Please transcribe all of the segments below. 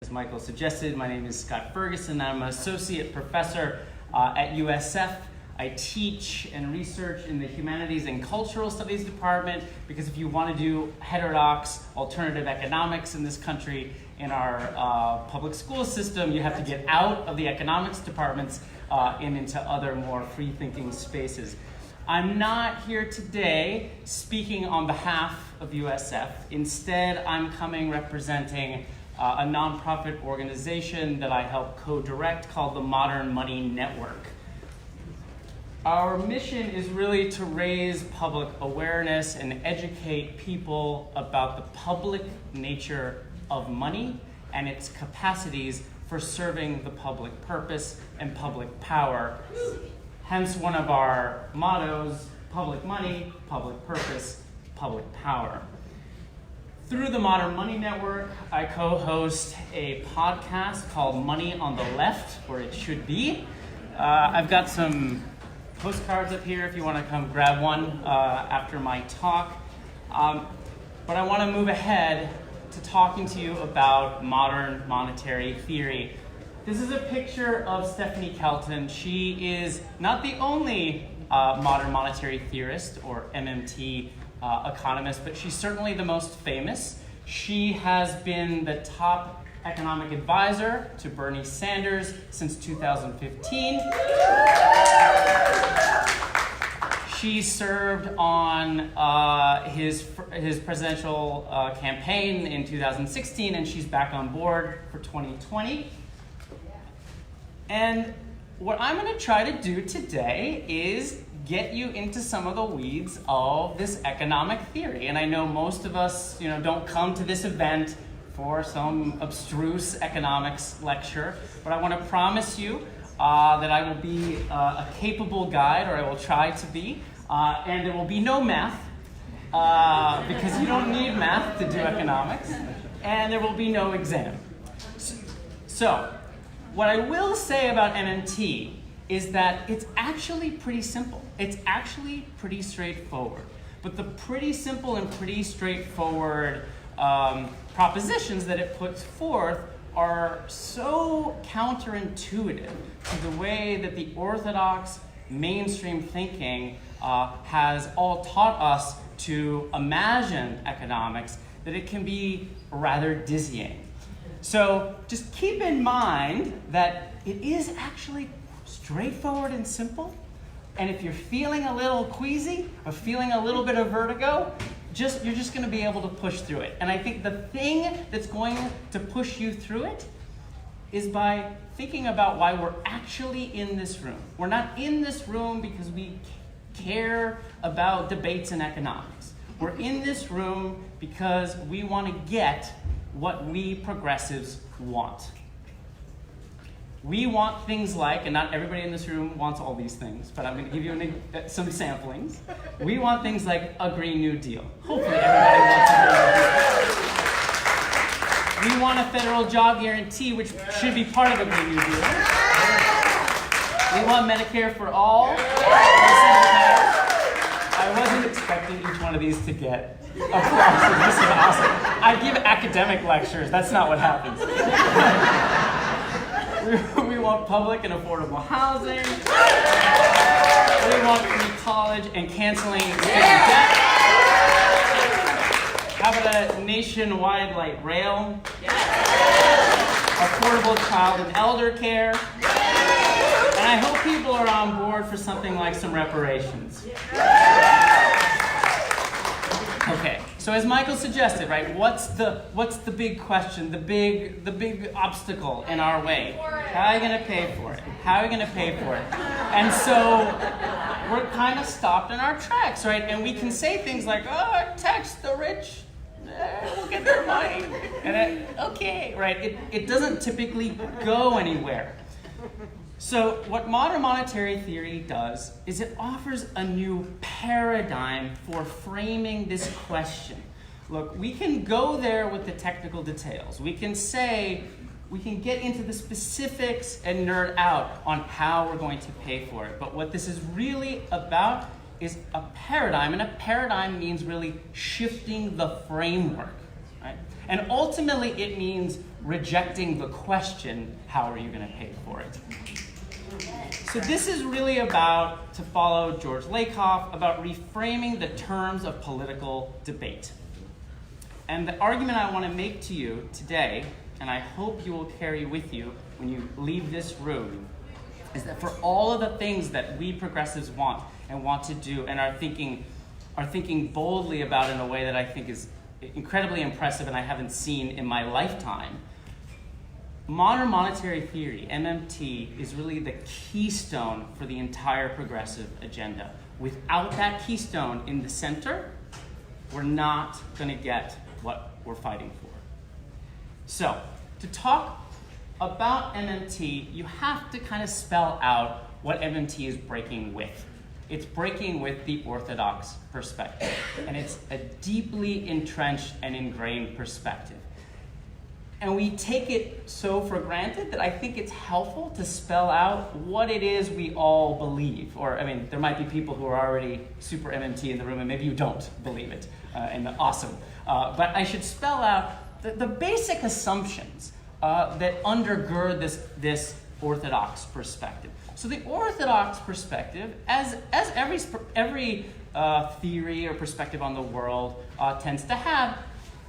As Michael suggested, my name is Scott Ferguson. I'm an associate professor at USF. I teach and research in the Humanities and Cultural Studies department because if you want to do heterodox alternative economics in this country, in our public school system, you have to get out of the economics departments and into other more free-thinking spaces. I'm not here today speaking on behalf of USF. Instead, I'm coming representing a nonprofit organization that I help co-direct called the Modern Money Network. Our mission is really to raise public awareness and educate people about the public nature of money and its capacities for serving the public purpose and public power. Hence one of our mottos, public money, public purpose, public power. Through the Modern Money Network, I co-host a podcast called Money on the Left, where it should be. I've got some postcards up here if you want to come grab one after my talk. But I want to move ahead to talking to you about modern monetary theory. This is a picture of Stephanie Kelton. She is not the only modern monetary theorist or MMT economist, but she's certainly the most famous. She has been the top economic advisor to Bernie Sanders since 2015. She served on his presidential campaign in 2016, and she's back on board for 2020. And what I'm going to try to do today is get you into some of the weeds of this economic theory. And I know most of us, don't come to this event for some abstruse economics lecture, but I want to promise you that I will be a capable guide, or I will try to be, and there will be no math, because you don't need math to do economics, and there will be no exam. So, what I will say about MMT is that it's actually pretty simple. It's actually pretty straightforward. But the pretty simple and pretty straightforward propositions that it puts forth are so counterintuitive to the way that the orthodox mainstream thinking has all taught us to imagine economics that it can be rather dizzying. So just keep in mind that it is actually straightforward and simple. And if you're feeling a little queasy or feeling a little bit of vertigo, you're just going to be able to push through it. And I think the thing that's going to push you through it is by thinking about why we're actually in this room. We're not in this room because we care about debates in economics. We're in this room because we want to get what we progressives want. We want things like, and not everybody in this room wants all these things, but I'm going to give you some samplings. We want things like a Green New Deal. Hopefully everybody wants a Green New Deal. We want a federal job guarantee, which should be part of a Green New Deal. We want Medicare for all. I wasn't expecting each one of these to get applause. This is awesome. I give academic lectures. That's not what happens. We want public and affordable housing. We want free college and canceling student debt. How about a nationwide light rail? Affordable child and elder care. And I hope people are on board for something like some reparations. Okay, so as Michael suggested, right, what's the big question, the big obstacle in our way? How are you going to pay for it? How are you going to pay for it? And so we're kind of stopped in our tracks, right? And we can say things like, tax the rich, we'll get their money. And okay, right? It doesn't typically go anywhere. So what modern monetary theory does is it offers a new paradigm for framing this question. Look, we can go there with the technical details. We can get into the specifics and nerd out on how we're going to pay for it. But what this is really about is a paradigm, and a paradigm means really shifting the framework, right? And ultimately it means rejecting the question, how are you going to pay for it? So this is really about, to follow George Lakoff, about reframing the terms of political debate. And the argument I want to make to you today, and I hope you will carry with you when you leave this room, is that for all of the things that we progressives want and want to do and are thinking boldly about in a way that I think is incredibly impressive and I haven't seen in my lifetime, modern monetary theory, MMT, is really the keystone for the entire progressive agenda. Without that keystone in the center, we're not going to get what we're fighting for. So, to talk about MMT, you have to kind of spell out what MMT is breaking with. It's breaking with the Orthodox perspective, and it's a deeply entrenched and ingrained perspective. And we take it so for granted that I think it's helpful to spell out what it is we all believe. Or, I mean, there might be people who are already super MMT in the room, and maybe you don't believe it, and awesome. But I should spell out the basic assumptions that undergird this Orthodox perspective. So the Orthodox perspective, as every theory or perspective on the world tends to have,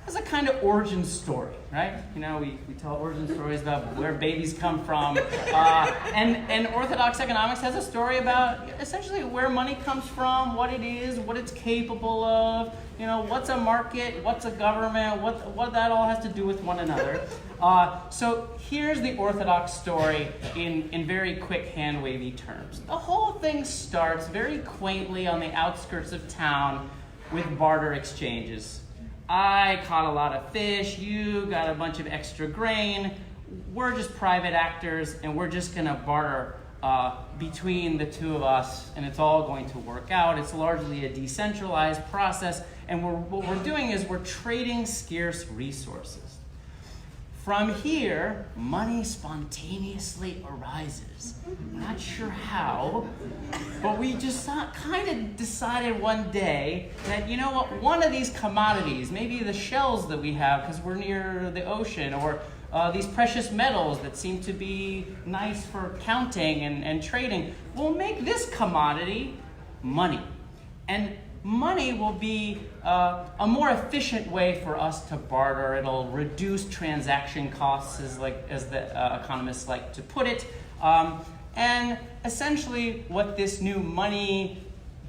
has a kind of origin story, right? You know, we tell origin stories about where babies come from, and Orthodox economics has a story about essentially where money comes from, what it is, what it's capable of, you know, what's a market, what's a government, what that all has to do with one another. So here's the Orthodox story in very quick hand-wavy terms. The whole thing starts very quaintly on the outskirts of town with barter exchanges. I caught a lot of fish, you got a bunch of extra grain, we're just private actors and we're just gonna barter between the two of us and it's all going to work out. It's largely a decentralized process and what we're doing is we're trading scarce resources. From here, money spontaneously arises. We're not sure how, but we just kind of decided one day that, you know what, one of these commodities, maybe the shells that we have because we're near the ocean, or these precious metals that seem to be nice for counting and trading, we'll make this commodity money. And money will be a more efficient way for us to barter. It'll reduce transaction costs, as the economists like to put it. And essentially what this new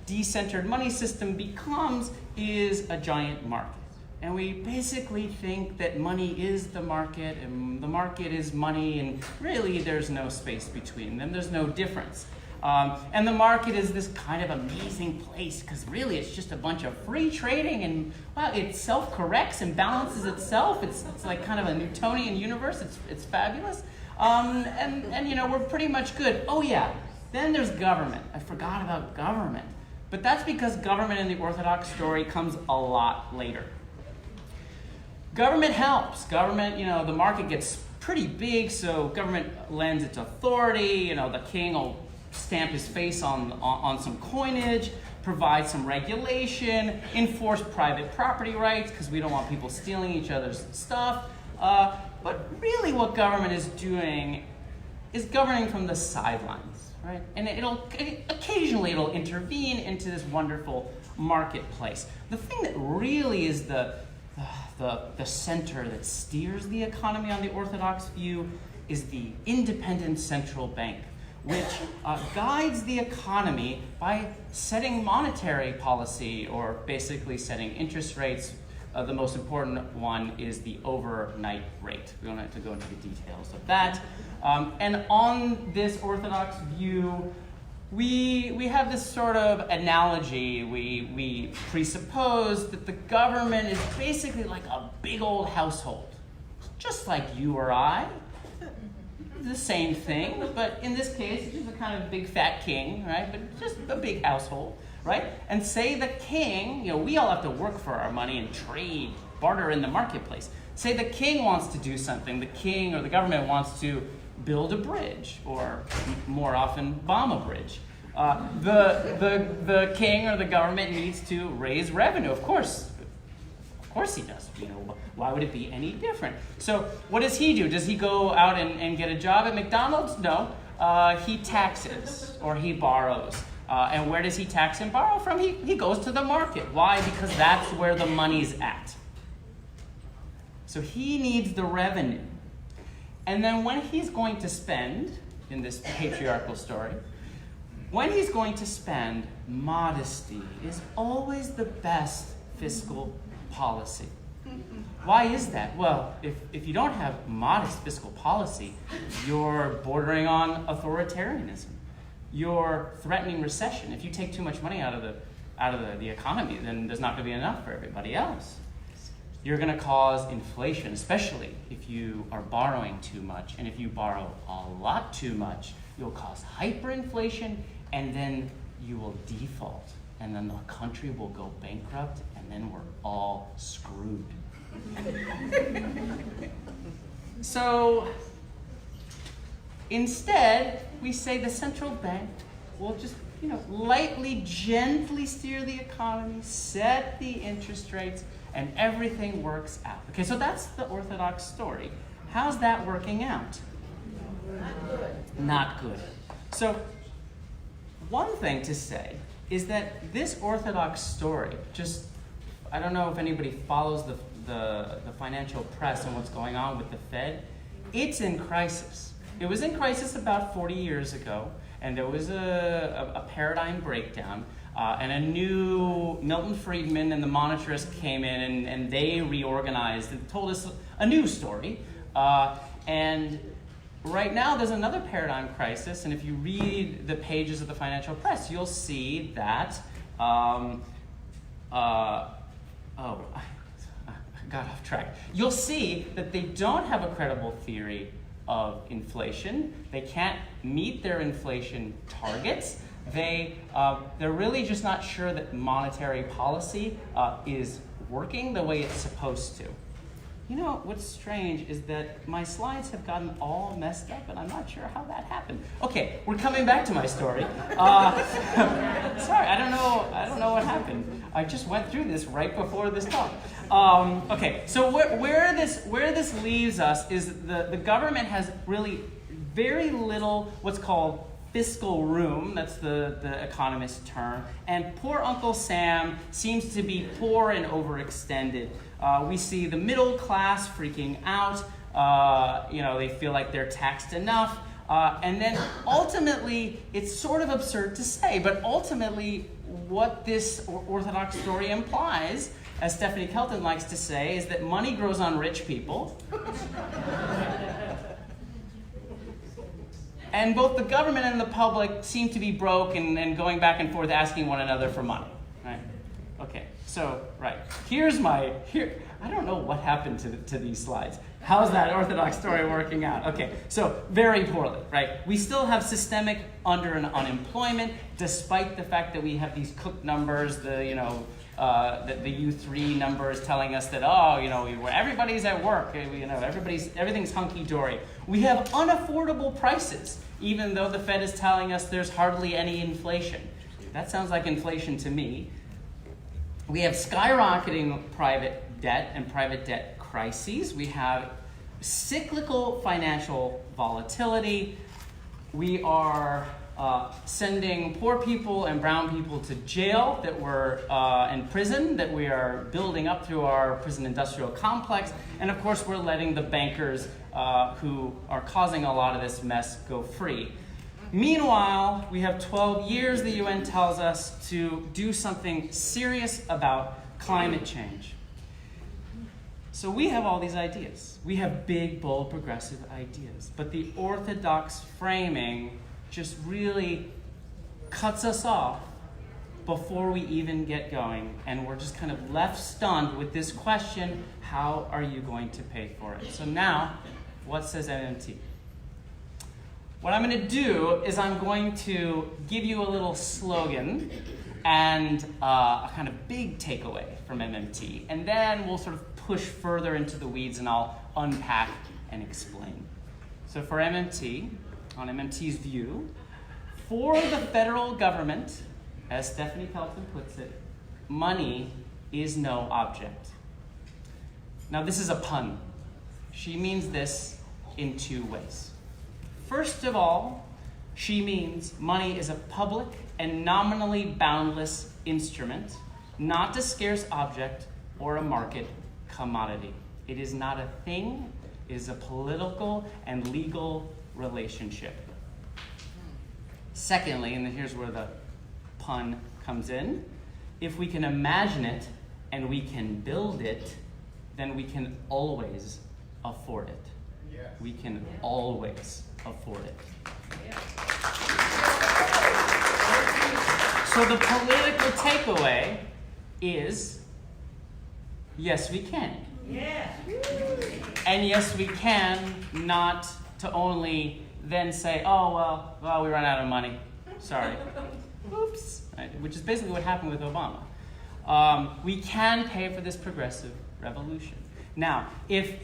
decentered money system becomes is a giant market. And we basically think that money is the market and the market is money, and really there's no space between them. There's no difference. And the market is this kind of amazing place because really it's just a bunch of free trading and well, it self-corrects and balances itself. It's like kind of a Newtonian universe. It's fabulous. And you know, we're pretty much good. Oh yeah, then there's government. I forgot about government. But that's because government in the Orthodox story comes a lot later. Government helps. Government, you know, the market gets pretty big, so government lends its authority. You know, the king will stamp his face on some coinage, provide some regulation, enforce private property rights because we don't want people stealing each other's stuff. But really what government is doing is governing from the sidelines, right? And occasionally it'll intervene into this wonderful marketplace. The thing that really is the center that steers the economy on the Orthodox view is the independent central bank, which guides the economy by setting monetary policy or basically setting interest rates. The most important one is the overnight rate. We don't have to go into the details of that. And on this Orthodox view, we have this sort of analogy. We presuppose that the government is basically like a big old household, just like you or I. The same thing, but in this case, it's just a kind of big fat king, right? But just a big household, right? And say the king, you know, we all have to work for our money and trade, barter in the marketplace. Say the king wants to do something, the king or the government wants to build a bridge, or more often, bomb a bridge. The king or the government needs to raise revenue, of course. course he does. Why would it be any different? So what does he do? Does he go out and get a job at McDonald's? No. He taxes or he borrows. And where does he tax and borrow from? He goes to the market. Why? Because that's where the money's at. So he needs the revenue. And then when he's going to spend, in this patriarchal story, when he's going to spend, modesty is always the best fiscal policy. Why is that? Well, if you don't have modest fiscal policy, you're bordering on authoritarianism. You're threatening recession. If you take too much money out of the economy, then there's not going to be enough for everybody else. You're going to cause inflation, especially if you are borrowing too much. And if you borrow a lot too much, you'll cause hyperinflation, and then you will default. And then the country will go bankrupt, and then we're all screwed. So instead, we say the central bank will just, lightly, gently steer the economy, set the interest rates, and everything works out. Okay, so that's the Orthodox story. How's that working out? Not good. Not good. So one thing to say is that this Orthodox story, I don't know if anybody follows the financial press and what's going on with the Fed, it's in crisis. It was in crisis about 40 years ago, and there was a paradigm breakdown, and a new Milton Friedman and the monetarists came in, and they reorganized and told us a new story. And right now there's another paradigm crisis, and if you read the pages of the financial press, you'll see that, I got off track. You'll see that they don't have a credible theory of inflation. They can't meet their inflation targets. They're really just not sure that monetary policy is working the way it's supposed to. What's strange is that my slides have gotten all messed up, and I'm not sure how that happened. Okay, we're coming back to my story. Sorry, I don't know what happened. I just went through this right before this talk. Okay, so where this leaves us is the government has really very little what's called fiscal room. That's the economist term. And poor Uncle Sam seems to be poor and overextended. We see the middle class freaking out. They feel like they're taxed enough. And then ultimately, it's sort of absurd to say, but ultimately what this Orthodox story implies, as Stephanie Kelton likes to say, is that money grows on rich people. And both the government and the public seem to be broke and going back and forth asking one another for money. Right? Okay, so, right. I don't know what happened to these slides. How's that Orthodox story working out? Okay, so very poorly, right? We still have systemic unemployment, despite the fact that we have these cooked numbers, the U3 numbers telling us that, everybody's at work, everything's hunky-dory. We have unaffordable prices, even though the Fed is telling us there's hardly any inflation. That sounds like inflation to me. We have skyrocketing private debt and private debt crises. We have cyclical financial volatility. We are sending poor people and brown people to jail that were in prison, that we are building up through our prison industrial complex. And of course, we're letting the bankers who are causing a lot of this mess go free. Meanwhile, we have 12 years, the UN tells us, to do something serious about climate change. So we have all these ideas. We have big, bold, progressive ideas. But the Orthodox framing just really cuts us off before we even get going. And we're just kind of left stunned with this question, how are you going to pay for it? So now, what says MMT? What I'm going to do is I'm going to give you a little slogan and a kind of big takeaway from MMT. And then we'll sort of push further into the weeds and I'll unpack and explain. So for MMT, on MMT's view, for the federal government, as Stephanie Kelton puts it, money is no object. Now, this is a pun. She means this in two ways. First of all, she means money is a public and nominally boundless instrument, not a scarce object or a market commodity. It is not a thing, it is a political and legal relationship. Secondly, and here's where the pun comes in, if we can imagine it and we can build it, then we can always afford it. Yes. We can always afford it. Yes. So the political takeaway is, yes, we can. Yes. And yes, we can, not to only then say, oh, well, we ran out of money. Sorry. Oops. Right? Which is basically what happened with Obama. We can pay for this progressive revolution. Now, if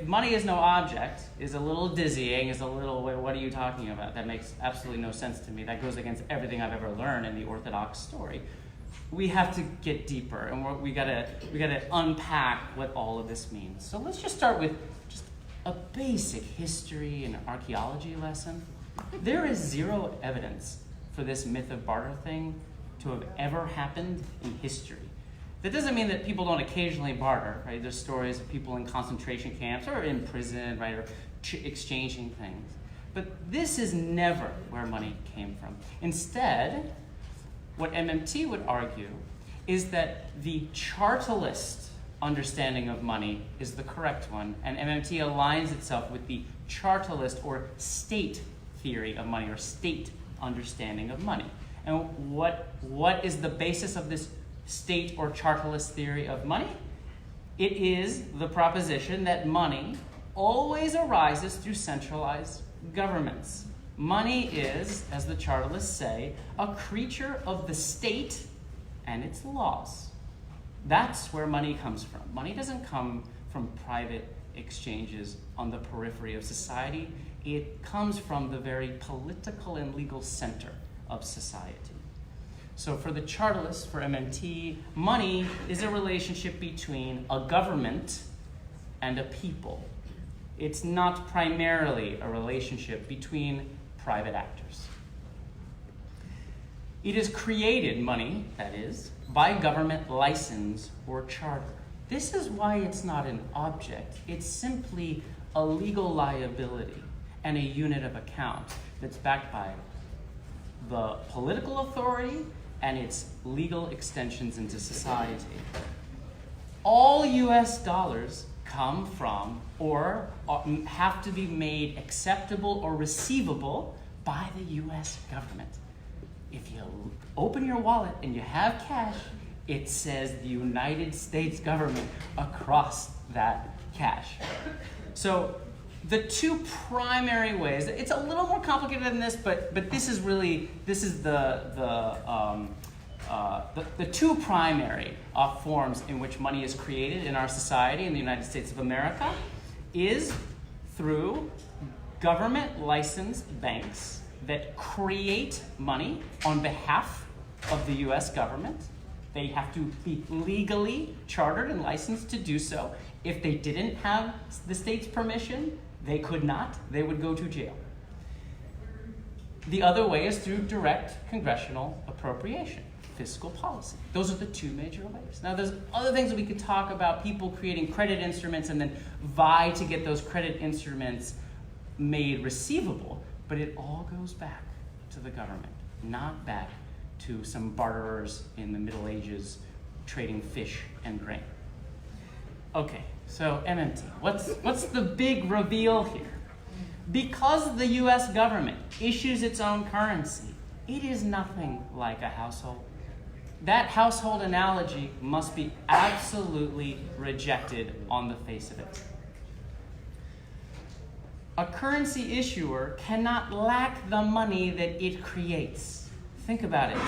money is no object, is a little dizzying, is a little, what are you talking about? That makes absolutely no sense to me. That goes against everything I've ever learned in the Orthodox story. We have to get deeper, and we gotta unpack what all of this means. So let's just start with just a basic history and archaeology lesson. There is zero evidence for this myth of barter thing to have ever happened in history. That doesn't mean that people don't occasionally barter, right? There's stories of people in concentration camps or in prison, right, or exchanging things. But this is never where money came from. Instead, what MMT would argue is that the chartalist understanding of money is the correct one, and MMT aligns itself with the chartalist or state theory of money, or state understanding of money. And what is the basis of this state or chartalist theory of money? It is the proposition that money always arises through centralized governments. Money is, as the chartalists say, a creature of the state and its laws. That's where money comes from. Money doesn't come from private exchanges on the periphery of society. It comes from the very political and legal center of society. So for the chartalists, for MMT, money is a relationship between a government and a people. It's not primarily a relationship between private actors. It is created, money, that is, by government license or charter. This is why it's not an object. It's simply a legal liability and a unit of account that's backed by the political authority and its legal extensions into society. All US dollars come from or have to be made acceptable or receivable by the US government. If you open your wallet and you have cash, it says the United States government across that cash. So the two primary ways, it's a little more complicated than this, but this is the two primary forms in which money is created in our society in the United States of America is through government licensed banks that create money on behalf of the US government. They have to be legally chartered and licensed to do so. If they didn't have the state's permission, they could not. They would go to jail. The other way is through direct congressional appropriation, fiscal policy. Those are the two major ways. Now, there's other things that we could talk about, people creating credit instruments and then vie to get those credit instruments made receivable, but it all goes back to the government, not back to some barterers in the Middle Ages trading fish and grain. Okay, so MMT, what's the big reveal here? Because the US government issues its own currency, it is nothing like a household. That household analogy must be absolutely rejected on the face of it. A currency issuer cannot lack the money that it creates. Think about it.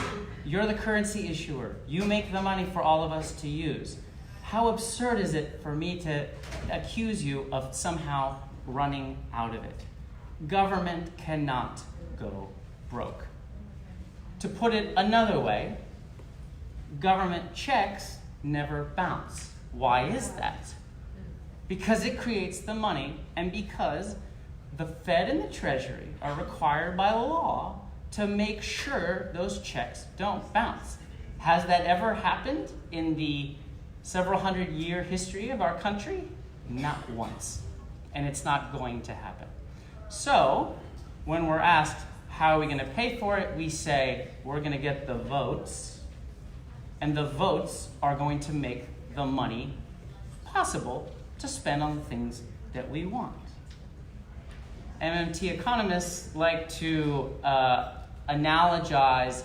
You're the currency issuer. You make the money for all of us to use. How absurd is it for me to accuse you of somehow running out of it? Government cannot go broke. To put it another way, government checks never bounce. Why is that? because it creates the money and because the Fed and the Treasury are required by law to make sure those checks don't bounce. Has that ever happened in the several hundred-year history of our country? Not once. And it's not going to happen. So, when we're asked, how are we going to pay for it? We say, we're going to get the votes, and the votes are going to make the money possible to spend on the things that we want. MMT economists like to analogize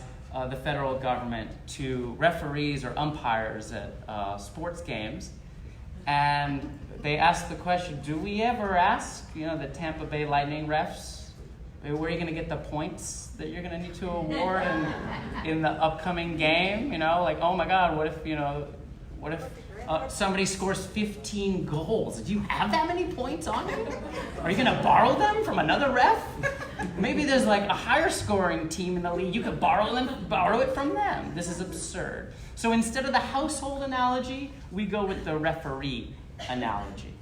the federal government to referees or umpires at sports games. And they ask the question, do we ever ask, the Tampa Bay Lightning refs, where are you going to get the points that you're going to need to award in the upcoming game? Like, oh my God, what if somebody scores 15 goals? Do you have that many points on you? Are you going to borrow them from another ref? Maybe there's like a higher scoring team in the league. You could borrow it from them. This is absurd. So instead of the household analogy, we go with the referee analogy.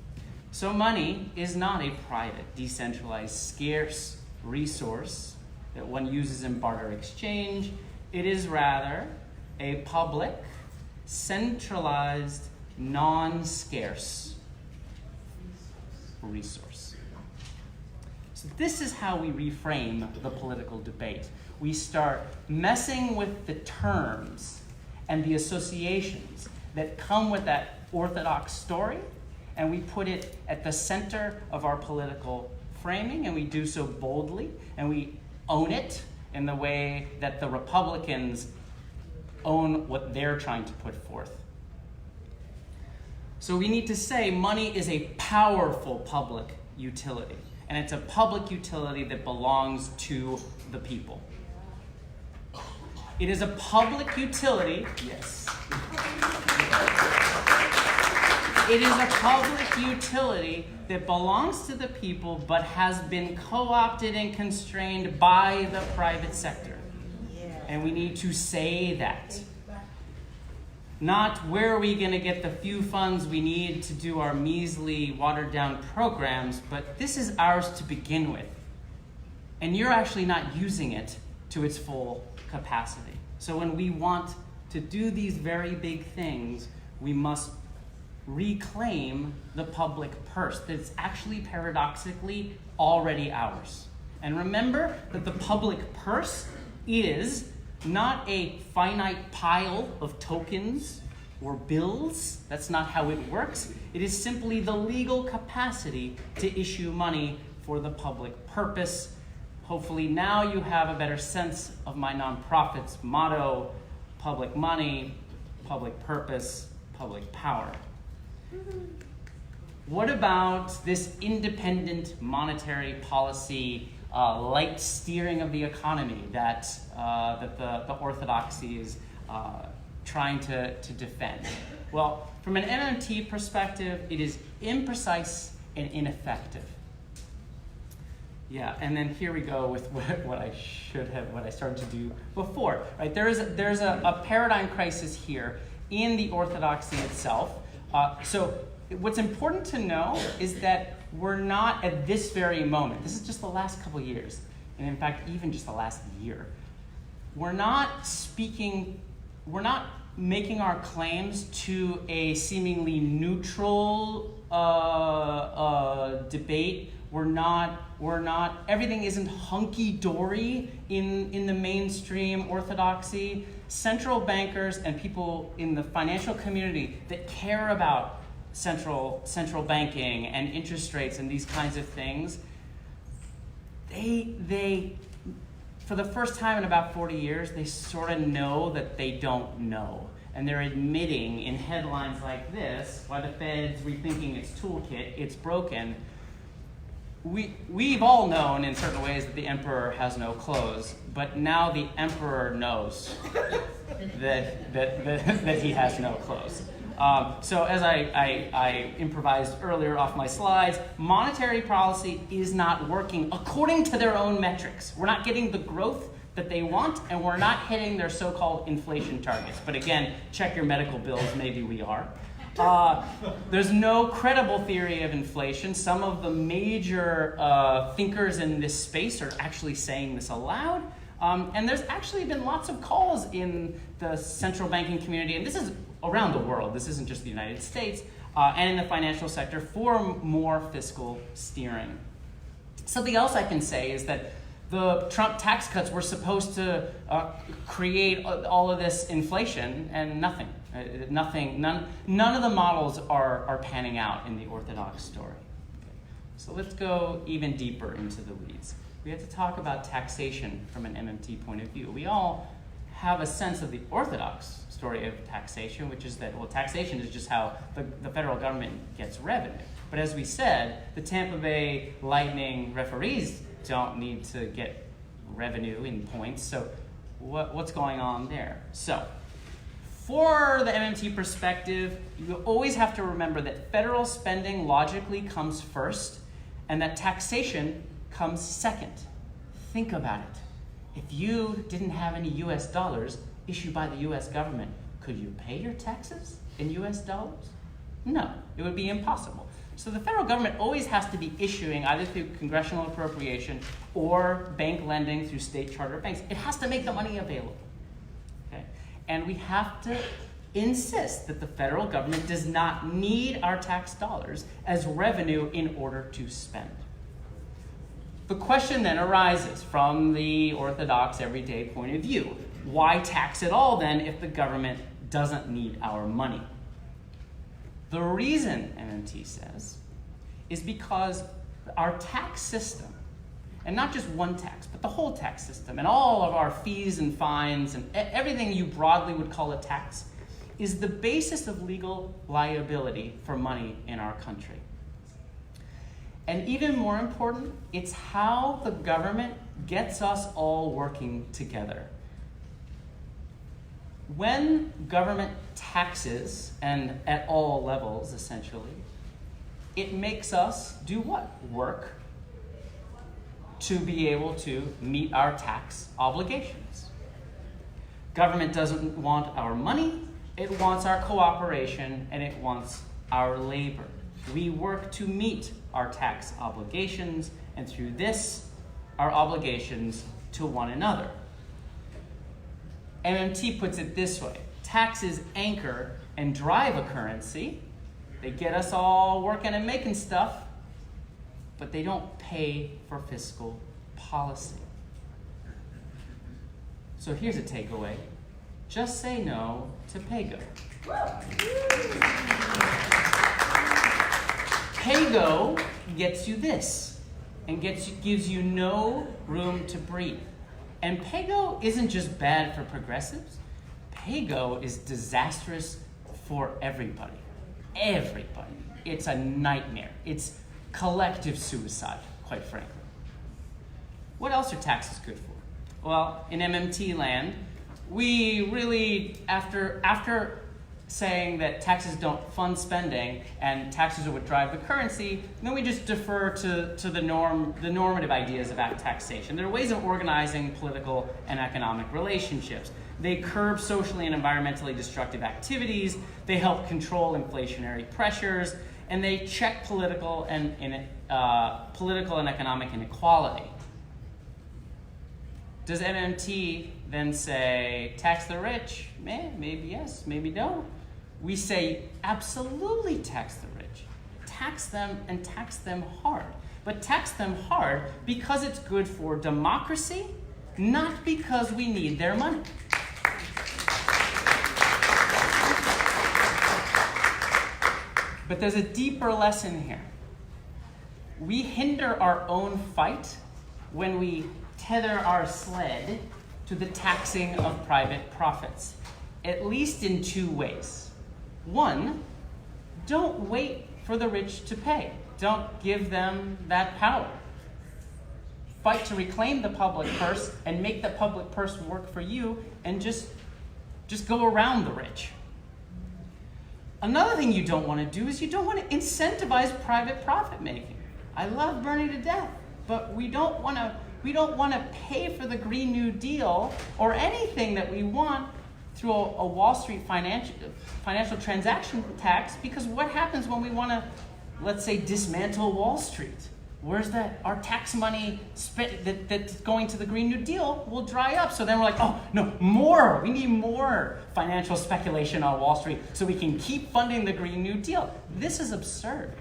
So money is not a private, decentralized, scarce resource that one uses in barter exchange. It is rather a public, centralized, non-scarce resource. So this is how we reframe the political debate. We start messing with the terms and the associations that come with that orthodox story, and we put it at the center of our political framing, and we do so boldly, and we own it in the way that the Republicans own what they're trying to put forth. So we need to say money is a powerful public utility, and it's a public utility that belongs to the people. It is a public utility, yes. It is a public utility that belongs to the people but has been co-opted and constrained by the private sector. And we need to say that. Not where are we going to get the few funds we need to do our measly, watered-down programs, but this is ours to begin with. And you're actually not using it to its full capacity. So when we want to do these very big things, we must reclaim the public purse that's actually paradoxically already ours. And remember that the public purse is not a finite pile of tokens or bills. That's not how it works. It is simply the legal capacity to issue money for the public purpose. Hopefully now you have a better sense of my nonprofit's motto: public money, public purpose, public power. What about this independent monetary policy, light steering of the economy that the orthodoxy is trying to defend? Well, from an MMT perspective, it is imprecise and ineffective. Yeah, and then here we go with what I started to do before. Right, there's a paradigm crisis here in the orthodoxy itself. So what's important to know is that we're not at this very moment. This is just the last couple years, and in fact, even just the last year. We're not making our claims to a seemingly neutral debate. We're not, everything isn't hunky-dory in the mainstream orthodoxy. Central bankers and people in the financial community that care about central banking and interest rates and these kinds of things, they for the first time in about 40 years, they sort of know that they don't know. And they're admitting in headlines like this, why the Fed's rethinking its toolkit, it's broken. We've all known in certain ways that the emperor has no clothes, but now the emperor knows that he has no clothes. So as I improvised earlier off my slides, monetary policy is not working according to their own metrics. We're not getting the growth that they want, and we're not hitting their so-called inflation targets. But again, check your medical bills, maybe we are. There's no credible theory of inflation. Some of the major thinkers in this space are actually saying this aloud. And there's actually been lots of calls in the central banking community, and this is around the world, this isn't just the United States, and in the financial sector for more fiscal steering. Something else I can say is that the Trump tax cuts were supposed to create all of this inflation, and none of the models are panning out in the Orthodox story. Okay. So let's go even deeper into the weeds. We have to talk about taxation from an MMT point of view. We all have a sense of the Orthodox story of taxation, which is that, well, taxation is just how the federal government gets revenue. But as we said, the Tampa Bay Lightning referees don't need to get revenue in points. So what's going on there? So for the MMT perspective, you always have to remember that federal spending logically comes first and that taxation comes second. Think about it. If you didn't have any US dollars issued by the US government, could you pay your taxes in US dollars? No, it would be impossible. So the federal government always has to be issuing, either through congressional appropriation or bank lending through state charter banks. It has to make the money available. Okay? And we have to insist that the federal government does not need our tax dollars as revenue in order to spend. The question then arises from the Orthodox everyday point of view. Why tax at all then if the government doesn't need our money? The reason, MMT says, is because our tax system, and not just one tax, but the whole tax system, and all of our fees and fines and everything you broadly would call a tax, is the basis of legal liability for money in our country. And even more important, it's how the government gets us all working together. When government taxes, and at all levels essentially, it makes us do what? Work to be able to meet our tax obligations. Government doesn't want our money, it wants our cooperation, and it wants our labor. We work to meet our tax obligations, and through this, our obligations to one another. MMT puts it this way: taxes anchor and drive a currency. They get us all working and making stuff, but they don't pay for fiscal policy. So here's a takeaway: just say no to pay-go. Pay-go gets you this, and gives you no room to breathe. And pay-go isn't just bad for progressives. Pay-go is disastrous for everybody. Everybody. It's a nightmare. It's collective suicide, quite frankly. What else are taxes good for? Well, in MMT land, we really, after saying that taxes don't fund spending and taxes are what drive the currency, then we just defer to the normative ideas about taxation. There are ways of organizing political and economic relationships. They curb socially and environmentally destructive activities, they help control inflationary pressures, and they check political and economic inequality. Does MMT then say, tax the rich? Maybe yes, maybe no. We say, absolutely tax the rich. Tax them and tax them hard. But tax them hard because it's good for democracy, not because we need their money. But there's a deeper lesson here. We hinder our own fight when we tether our sled to the taxing of private profits, at least in two ways. One, don't wait for the rich to pay. Don't give them that power. Fight to reclaim the public purse and make the public purse work for you, and just go around the rich. Another thing you don't want to do is you don't want to incentivize private profit making. I love Bernie to death, but we don't want to pay for the Green New Deal or anything that we want through a Wall Street financial transaction tax, because what happens when we want to, let's say, dismantle Wall Street? Where's our tax money that's going to the Green New Deal will dry up. So then we're like, oh, no, more. We need more financial speculation on Wall Street so we can keep funding the Green New Deal. This is absurd.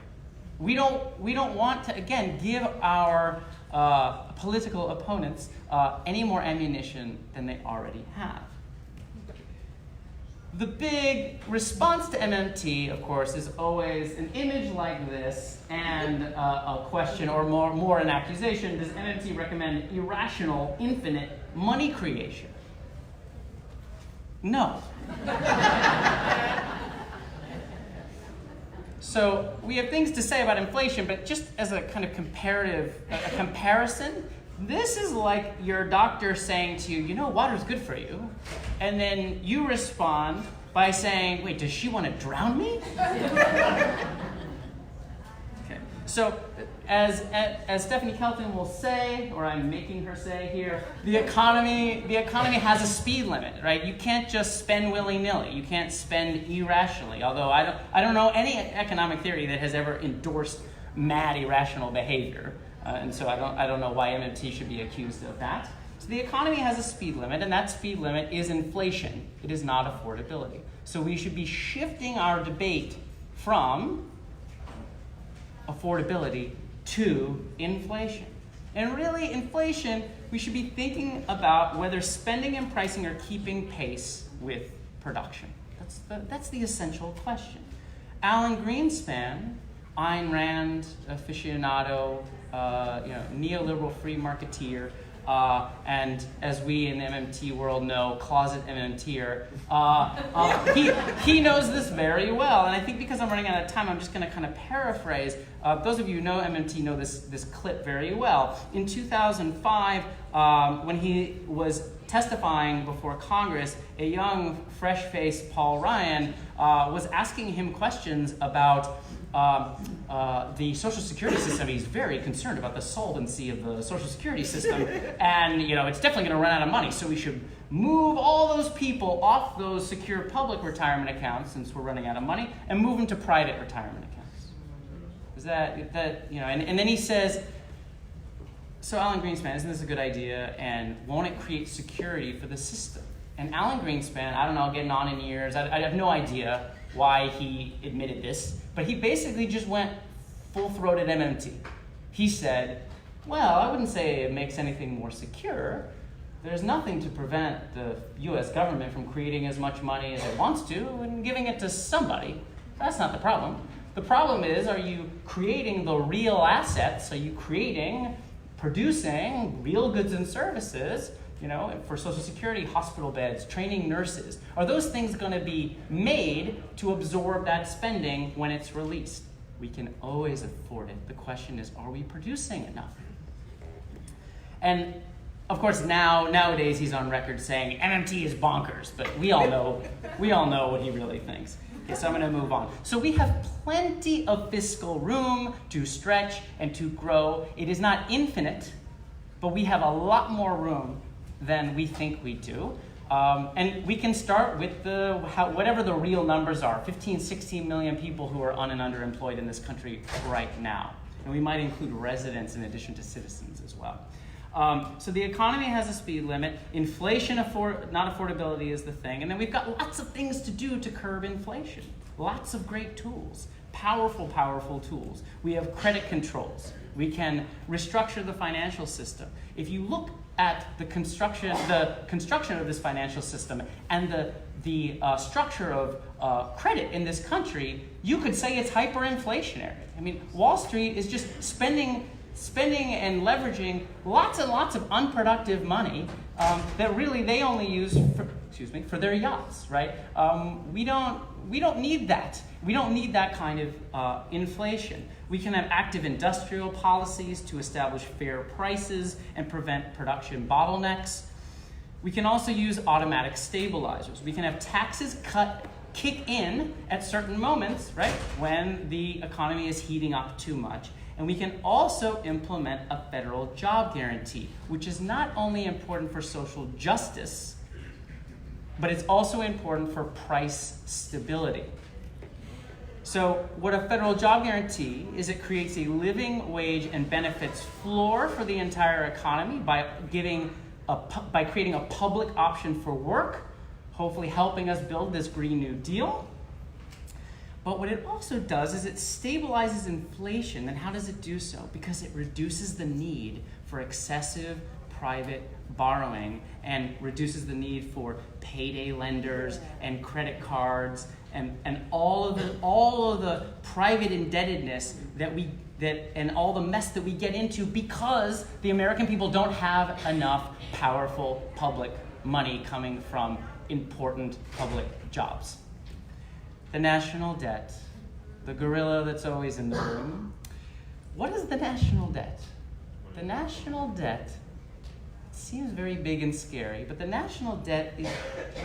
We don't want to, again, give our political opponents any more ammunition than they already have. The big response to MMT, of course, is always an image like this and a question, or more an accusation. Does MMT recommend irrational, infinite money creation? No. So we have things to say about inflation, but just as a kind of comparison, this is like your doctor saying to you, water's good for you. And then you respond by saying, wait, does she want to drown me? Okay. So as Stephanie Kelton will say, or I'm making her say here, the economy has a speed limit, right? You can't just spend willy-nilly. You can't spend irrationally. Although I don't know any economic theory that has ever endorsed mad irrational behavior. And so I don't know why MMT should be accused of that. So the economy has a speed limit, and that speed limit is inflation. It is not affordability. So we should be shifting our debate from affordability to inflation. And really, inflation, we should be thinking about whether spending and pricing are keeping pace with production. That's the essential question. Alan Greenspan, Ayn Rand aficionado, neoliberal free marketeer, and as we in the MMT world know, closet MMTer, he knows this very well. And I think because I'm running out of time, I'm just going to kind of paraphrase. Those of you who know MMT know this clip very well. In 2005, when he was testifying before Congress, a young, fresh-faced Paul Ryan was asking him questions about the Social Security system. He's very concerned about the solvency of the Social Security system, and it's definitely going to run out of money. So we should move all those people off those secure public retirement accounts, since we're running out of money, and move them to private retirement accounts. Is that And then he says, "So Alan Greenspan, isn't this a good idea? And won't it create security for the system?" And Alan Greenspan, I don't know, getting on in years, I have no idea why he admitted this, but he basically just went full-throated MMT. He said, well, I wouldn't say it makes anything more secure. There's nothing to prevent the U.S. government from creating as much money as it wants to and giving it to somebody. That's not the problem. The problem is, are you creating the real assets? Are you producing real goods and services? For Social Security, hospital beds, training nurses. Are those things going to be made to absorb that spending when it's released? We can always afford it. The question is, are we producing enough? And of course, nowadays he's on record saying MMT is bonkers, but we all know what he really thinks. Okay, so I'm going to move on. So we have plenty of fiscal room to stretch and to grow. It is not infinite, but we have a lot more room than we think we do. And we can start with whatever the real numbers are, 15, 16 million people who are un- and underemployed in this country right now. And we might include residents in addition to citizens as well. So the economy has a speed limit. Inflation, not affordability, is the thing. And then we've got lots of things to do to curb inflation. Lots of great tools, powerful tools. We have credit controls. We can restructure the financial system. If you look at the construction of this financial system and the structure of credit in this country, you could say it's hyperinflationary. I mean, Wall Street is just spending and leveraging lots and lots of unproductive money that really they only use for their yachts, right? We don't need that. We don't need that kind of inflation. We can have active industrial policies to establish fair prices and prevent production bottlenecks. We can also use automatic stabilizers. We can have taxes kick in at certain moments, right, when the economy is heating up too much. And we can also implement a federal job guarantee, which is not only important for social justice, but it's also important for price stability. So what a federal job guarantee is, it creates a living wage and benefits floor for the entire economy by creating a public option for work, hopefully helping us build this Green New Deal. But what it also does is it stabilizes inflation. And how does it do so? Because it reduces the need for excessive private borrowing and reduces the need for payday lenders and credit cards and all of the private indebtedness and all the mess that we get into because the American people don't have enough powerful public money coming from important public jobs. The national debt, the gorilla that's always in the room. What is the national debt? The national debt seems very big and scary, but the national debt is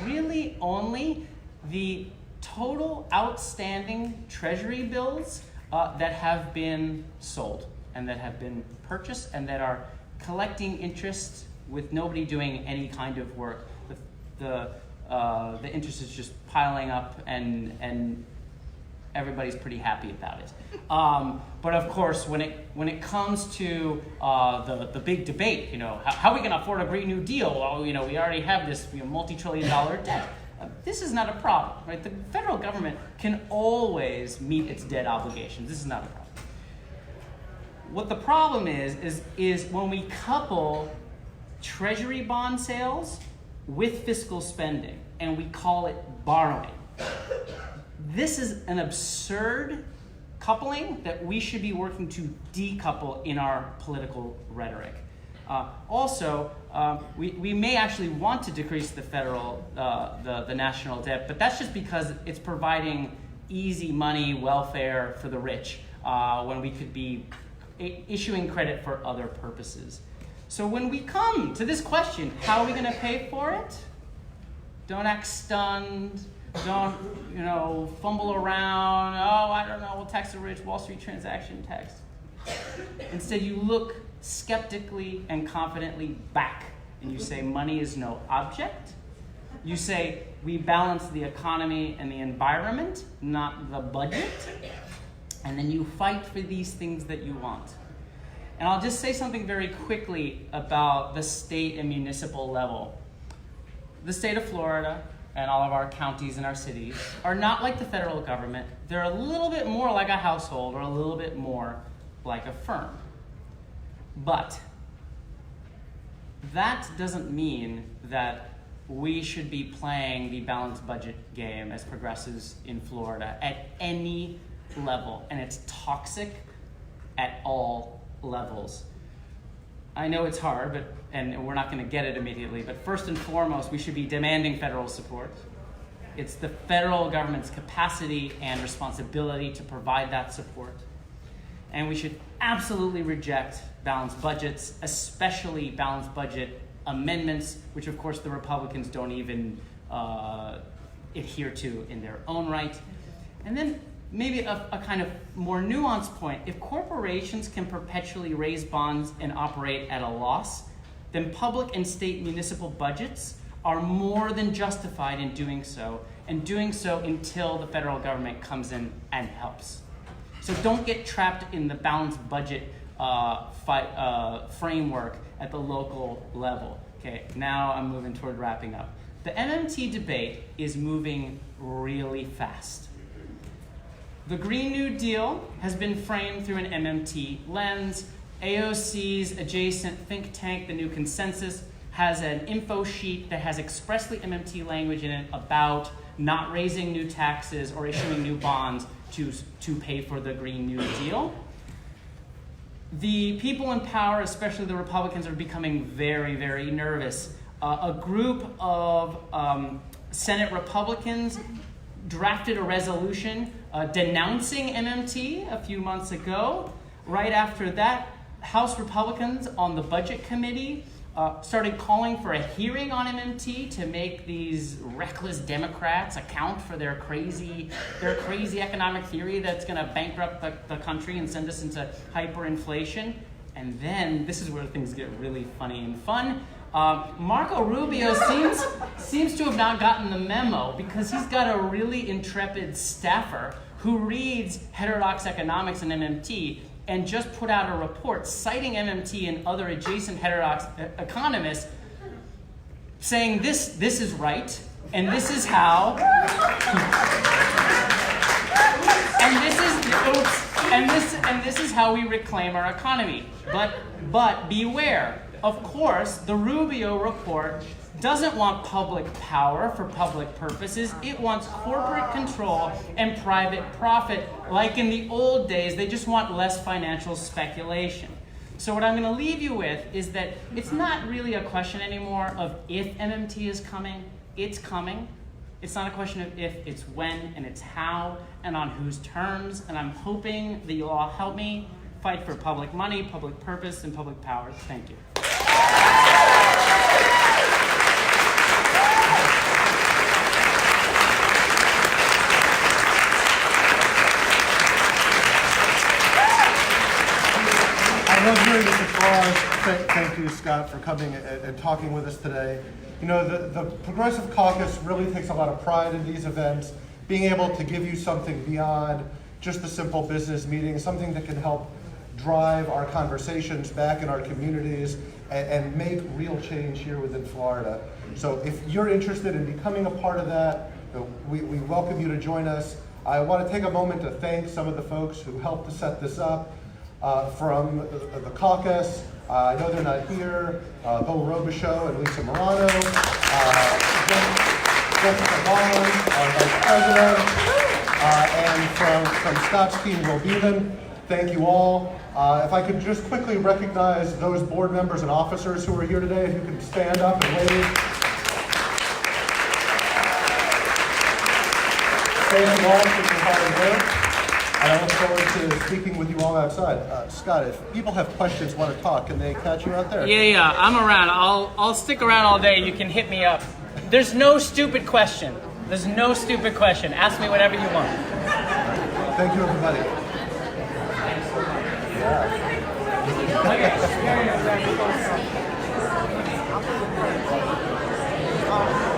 really only the total outstanding treasury bills that have been sold and that have been purchased and that are collecting interest with nobody doing any kind of work. The interest is just piling up and everybody's pretty happy about it. But of course, when it comes to the big debate, how are we going to afford a Green New Deal? Well, we already have this multi-trillion-dollar debt. This is not a problem, right? The federal government can always meet its debt obligations. This is not a problem. What the problem is when we couple treasury bond sales with fiscal spending, and we call it borrowing. This is an absurd coupling that we should be working to decouple in our political rhetoric. We may actually want to decrease the the national debt, but that's just because it's providing easy money, welfare for the rich, when we could be issuing credit for other purposes. So when we come to this question, how are we going to pay for it? Don't act stunned. Don't, fumble around. Oh, I don't know, we'll tax the rich, Wall Street transaction tax. Instead, you look skeptically and confidently back, and you say, money is no object. You say, we balance the economy and the environment, not the budget. And then you fight for these things that you want. And I'll just say something very quickly about the state and municipal level. The state of Florida and all of our counties and our cities are not like the federal government. They're a little bit more like a household or a little bit more like a firm. But that doesn't mean that we should be playing the balanced budget game as progressives in Florida at any level. And it's toxic at all levels. I know it's hard, and we're not going to get it immediately, but first and foremost, we should be demanding federal support. It's the federal government's capacity and responsibility to provide that support. And we should absolutely reject balanced budgets, especially balanced budget amendments, which of course the Republicans don't even adhere to in their own right. And then maybe a kind of more nuanced point. If corporations can perpetually raise bonds and operate at a loss, then public and state municipal budgets are more than justified in doing so, and doing so until the federal government comes in and helps. So don't get trapped in the balanced budget framework at the local level. Okay, now I'm moving toward wrapping up. The MMT debate is moving really fast. The Green New Deal has been framed through an MMT lens. AOC's adjacent think tank, the New Consensus, has an info sheet that has expressly MMT language in it about not raising new taxes or issuing new bonds to pay for the Green New Deal. The people in power, especially the Republicans, are becoming very, very nervous. A group of Senate Republicans drafted a resolution denouncing MMT a few months ago. Right after that, House Republicans on the Budget Committee started calling for a hearing on MMT to make these reckless Democrats account for their crazy economic theory that's going to bankrupt the country and send us into hyperinflation. And then this is where things get really funny and fun. Marco Rubio seems to have not gotten the memo because he's got a really intrepid staffer who reads heterodox economics and MMT and just put out a report citing MMT and other adjacent heterodox economists saying this is right and this is how and this is how we reclaim our economy. But beware. Of course, the Rubio report doesn't want public power for public purposes. It wants corporate control and private profit. Like in the old days, they just want less financial speculation. So what I'm going to leave you with is that it's not really a question anymore of if MMT is coming. It's coming. It's not a question of if, it's when, and it's how, and on whose terms. And I'm hoping that you'll all help me fight for public money, public purpose, and public power. Thank you. I love hearing this applause. Thank you, Scott, for coming and talking with us today. You know, the Progressive Caucus really takes a lot of pride in these events, being able to give you something beyond just the simple business meeting, something that can help drive our conversations back in our communities and make real change here within Florida. So if you're interested in becoming a part of that, we welcome you to join us. I want to take a moment to thank some of the folks who helped to set this up. From the caucus, I know they're not here, Bo Robichaux and Lisa Morano, Jessica Vaughn, our Vice President, and from Scott's team, Will Beeman. Thank you all. If I could just quickly recognize those board members and officers who are here today, if you could stand up and wave. Thank you all for your hard work. And I look forward to speaking with you all outside. Scott, if people have questions, want to talk, can they catch you out there? Yeah, I'm around. I'll stick around all day. You can hit me up. There's no stupid question. There's no stupid question. Ask me whatever you want. Thank you, everybody.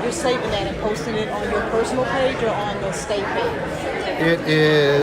You're saving that and posting it on your personal page or on the state page? It is.